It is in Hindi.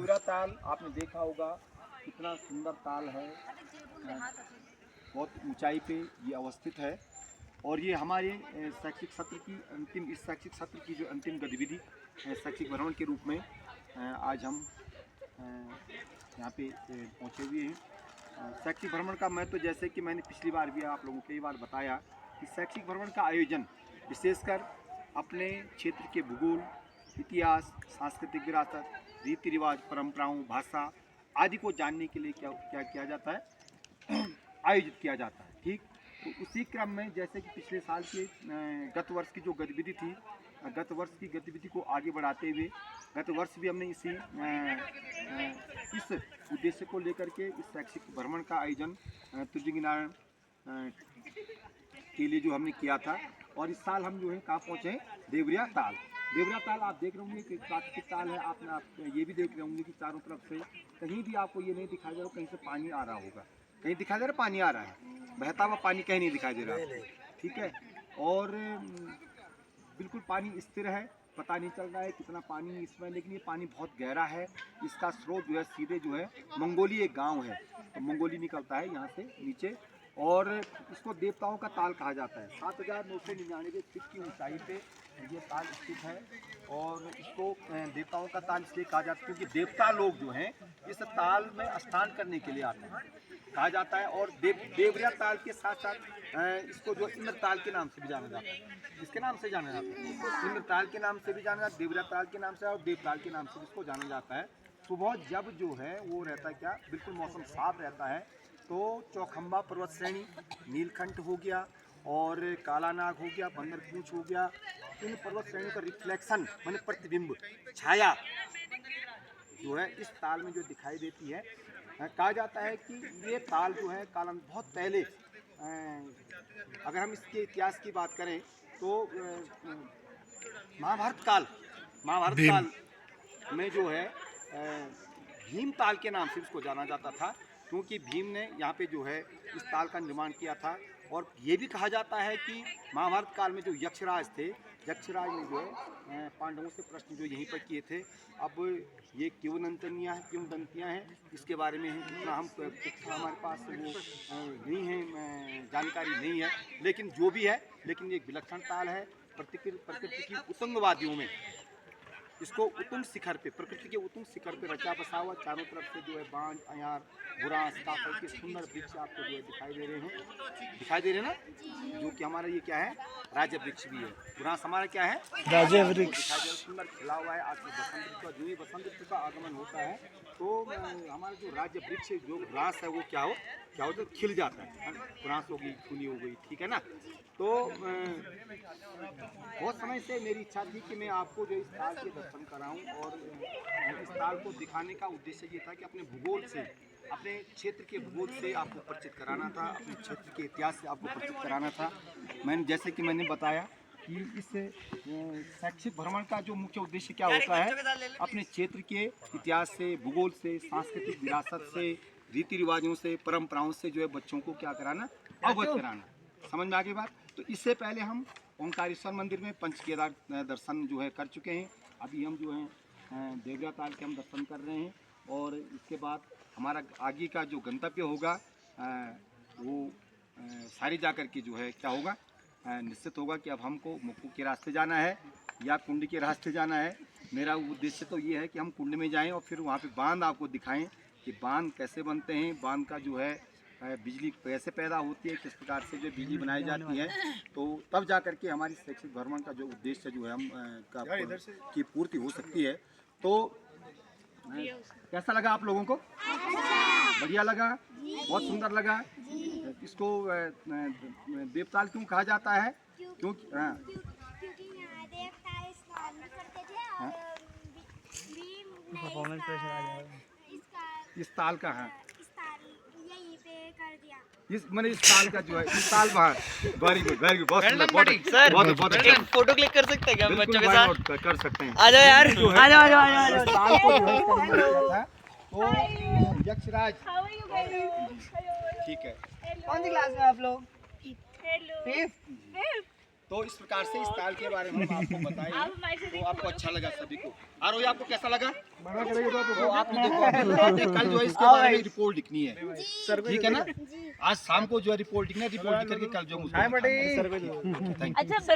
देवरा ताल आपने देखा होगा, कितना सुंदर ताल है, बहुत ऊंचाई पे ये अवस्थित है। और ये हमारे शैक्षिक सत्र की अंतिम, इस शैक्षिक सत्र की जो अंतिम गतिविधि शैक्षिक भ्रमण के रूप में आज हम यहाँ पे पहुँचे हुए हैं। शैक्षिक भ्रमण का महत्व, जैसे कि मैंने पिछली बार भी आप लोगों को कई बार बताया कि शैक्षिक भ्रमण का आयोजन विशेषकर अपने क्षेत्र के भूगोल, इतिहास, सांस्कृतिक विरासत, रीति रिवाज, परंपराओं, भाषा आदि को जानने के लिए क्या किया जाता है, आयोजित किया जाता है। ठीक, तो उसी क्रम में जैसे कि पिछले साल के गत वर्ष की जो गतिविधि थी, गत वर्ष की गतिविधि को आगे बढ़ाते हुए गत वर्ष भी हमने इस उद्देश्य को लेकर के इस शैक्षिक भ्रमण का आयोजन तुलसीनारायण के लिए जो हमने किया था। और इस साल हम जो है कहाँ पहुँचे हैं, देवरिया ताल। देवरिया ताल आप देख रहे होंगे कि प्राकृतिक ताल है। आप ये भी देख रहे होंगे कि चारों तरफ से कहीं भी आपको ये नहीं दिखाई दे रहा, कहीं से पानी आ रहा होगा, कहीं दिखाई दे रहा पानी आ रहा है, बहता हुआ पानी कहीं नहीं दिखाई दे रहा। ठीक है, और बिल्कुल पानी स्थिर है, पता नहीं चल रहा है कितना पानी इसमें, लेकिन ये पानी बहुत गहरा है। इसका स्रोत जो है सीधे जो है मंगोली एक गांव है, तो मंगोली निकलता है यहाँ से नीचे, और इसको देवताओं का ताल कहा जाता है। 7,999 फीट की ऊंचाई पे ये ताल स्थित है। और इसको देवताओं का ताल इसलिए कहा जाता है क्योंकि देवता लोग जो हैं इस ताल में स्नान करने के लिए आते हैं, कहा जाता है। और देवरिया ताल के साथ साथ इसको जो इंद्र ताल के नाम से भी जाना जाता है। इसके नाम से जाना जाता है, इंद्र ताल के नाम से भी जाना जाता है, देवरिया ताल के नाम से और देवताल के नाम से इसको जाना जाता है। सुबह जब जो है वो रहता है क्या, बिल्कुल मौसम साफ रहता है, तो चौखंबा पर्वत श्रेणी, नीलकंठ हो गया और काला नाग हो गया, बंदर पूंछ हो गया, इन पर्वत श्रेणी का रिफ्लेक्शन माने प्रतिबिंब, छाया जो है इस ताल में जो दिखाई देती है। कहा जाता है कि ये ताल जो है कालन बहुत पहले, अगर हम इसके इतिहास की बात करें तो महाभारत काल में जो है भीम ताल के नाम से इसको जाना जाता था, क्योंकि भीम ने यहाँ पे जो है इस ताल का निर्माण किया था। और ये भी कहा जाता है कि महाभारत काल में जो यक्षराज थे, यक्षराज ने जो है पांडवों से प्रश्न जो यहीं पर किए थे। अब ये क्यों दंतियाँ हैं इसके बारे में इतना हम हमारे पास वो नहीं है, जानकारी नहीं है, लेकिन जो भी है, लेकिन ये विलक्षण ताल है। प्रकृति की उत्तुंग वादियों में इसको उत्तुंग शिखर पे, प्रकृति के उत्तुंग शिखर पे रचा बसा हुआ, चारों तरफ से जो है बांज, अयार, बुरांस, काफल के सुंदर वृक्ष आपको जो है दिखाई दे रहे हैं ना, जो कि हमारा ये क्या है, राज्य वृक्ष भी है। बुरांस हमारा क्या है, राज्य वृक्ष, सुंदर खिला हुआ है। आज बसंत ऋतु का जो ही बसंत ऋतु का आगमन होता है तो हमारा जो राज्य वृक्ष जो बुरांस है वो क्या होता है, खिल जाता है। बुरांस हो गई, फूली हो गई, ठीक है ना। तो बहुत समय से मेरी इच्छा थी कि मैं आपको जो इस ताल के दर्शन कराऊं, और इस ताल को दिखाने का उद्देश्य ये था कि अपने भूगोल से, अपने क्षेत्र के भूगोल से आपको परिचित कराना था, अपने क्षेत्र के इतिहास से आपको परिचित कराना था। जैसे कि मैंने बताया कि इस शैक्षिक भ्रमण का जो मुख्य उद्देश्य क्या होता है, अपने क्षेत्र के इतिहास से, भूगोल से, सांस्कृतिक विरासत से, रीति रिवाजों से, परंपराओं से जो है बच्चों को क्या कराना, अवगत कराना। समझ में आ गई बात। तो इससे पहले हम ओंकारेश्वर मंदिर में पंच केदार दर्शन जो है कर चुके हैं। अभी हम जो है देवरिया ताल के हम दर्शन कर रहे हैं, और इसके बाद हमारा आगे का जो गंतव्य होगा वो सारी जा कर के जो है क्या होगा, निश्चित होगा कि अब हमको मुक्कू के रास्ते जाना है या कुंड के रास्ते जाना है। मेरा उद्देश्य तो ये है कि हम कुंड में जाएं और फिर वहाँ पे बांध आपको दिखाएं कि बांध कैसे बनते हैं, बांध का जो है बिजली कैसे पैदा होती है, किस प्रकार से जो बिजली बनाई जाती है। तो तब जा कर के हमारी शैक्षिक भ्रमण का जो उद्देश्य जो है हम की पूर्ति हो सकती है। तो कैसा लगा आप लोगों को? बढ़िया लगा, बहुत सुंदर लगा। इसको देवताल क्यों कहा जाता है? क्योंकि इस ताल का है, मैंने इस ताल का जो है, इस ताल बाहर वेरी गुड, बहुत सुंदर, बहुत अच्छा। फोटो क्लिक कर सकते हैं क्या हम बच्चों के साथ? कर सकते हैं। आ जाओ यार, आ जाओ। ताल को जो है तो यक्षराज, ठीक है। कौन सी क्लास में आप लोग? 5th। तो इस प्रकार से इस ताल के बारे में हम आपको बताएं तो आपको अच्छा लगा सभी को। और ये आपको कैसा लगा? तो आपने देखो कल जो है इसके बारे में रिपोर्ट लिखनी है, ठीक है ना? आज शाम को जो है रिपोर्ट लिखना है, रिपोर्ट लिख करके कल जो है मुझको दिखाना है। Thank you. अच्छा